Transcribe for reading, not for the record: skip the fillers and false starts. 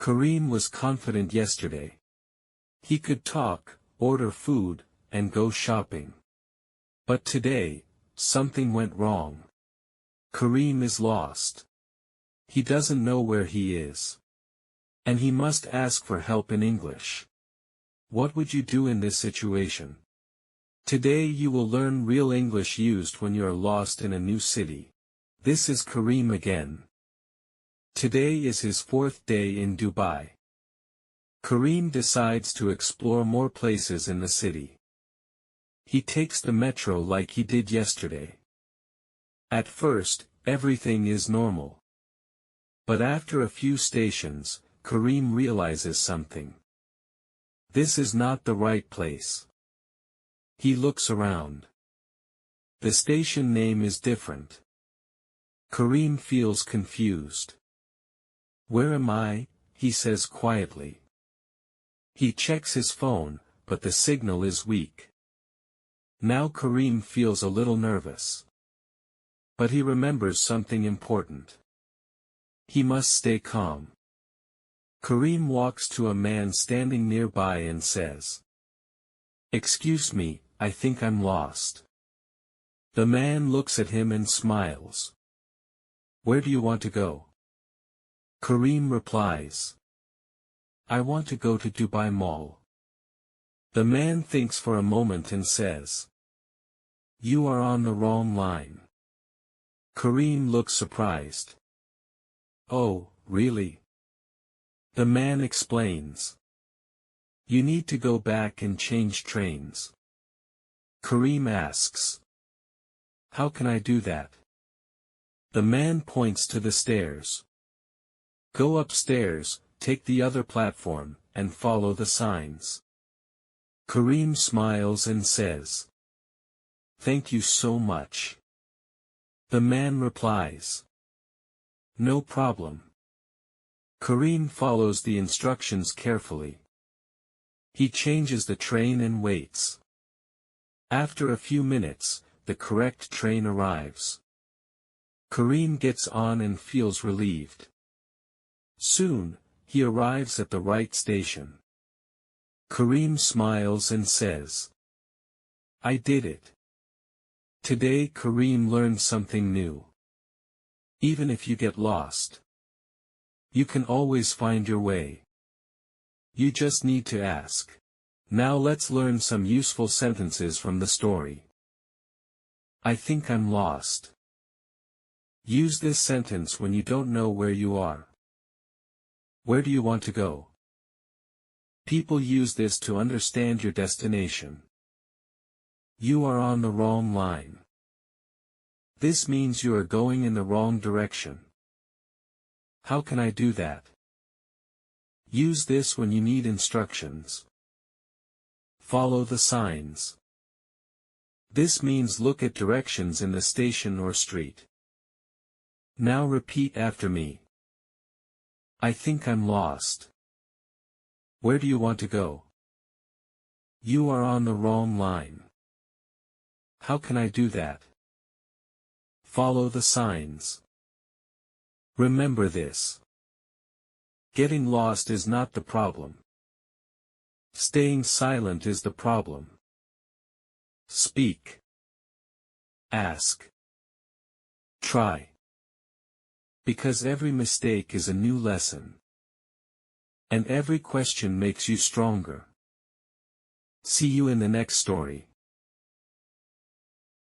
Karim was confident yesterday. He could talk, order food, and go shopping. But today, something went wrong. Karim is lost. He doesn't know where he is. And he must ask for help in English. What would you do in this situation? Today you will learn real English used when you are lost in a new city. This is Karim again. Today is his 4th day in Dubai. Karim decides to explore more places in the city. He takes the metro like he did yesterday. At first, everything is normal. But after a few stations, Karim realizes something. This is not the right place. He looks around. The station name is different. Karim feels confused. "Where am I?" he says quietly. He checks his phone, but the signal is weak. Now Karim feels a little nervous. But he remembers something important. He must stay calm. Karim walks to a man standing nearby and says, "Excuse me, I think I'm lost." The man looks at him and smiles. "Where do you want to go?" Karim replies, "I want to go to Dubai Mall." The man thinks for a moment and says, "You are on the wrong line." Karim looks surprised. "Oh, really?" The man explains. "You need to go back and change trains." Karim asks, "How can I do that?" The man points to the stairs. "Go upstairs, take the other platform, and follow the signs." Karim smiles and says, "Thank you so much." The man replies, "No problem." Karim follows the instructions carefully. He changes the train and waits. After a few minutes, the correct train arrives. Karim gets on and feels relieved. Soon, he arrives at the right station. Karim smiles and says, "I did it." Today Karim learned something new. Even if you get lost, you can always find your way. You just need to ask. Now let's learn some useful sentences from the story. I think I'm lost. Use this sentence when you don't know where you are. Where do you want to go? People use this to understand your destination. You are on the wrong line. This means you are going in the wrong direction. How can I do that? Use this when you need instructions. Follow the signs. This means look at directions in the station or street. Now repeat after me. I think I'm lost. Where do you want to go? You are on the wrong line. How can I do that? Follow the signs. Remember this. Getting lost is not the problem. Staying silent is the problem. Speak. Ask. Try. Because every mistake is a new lesson. And every question makes you stronger. See you in the next story.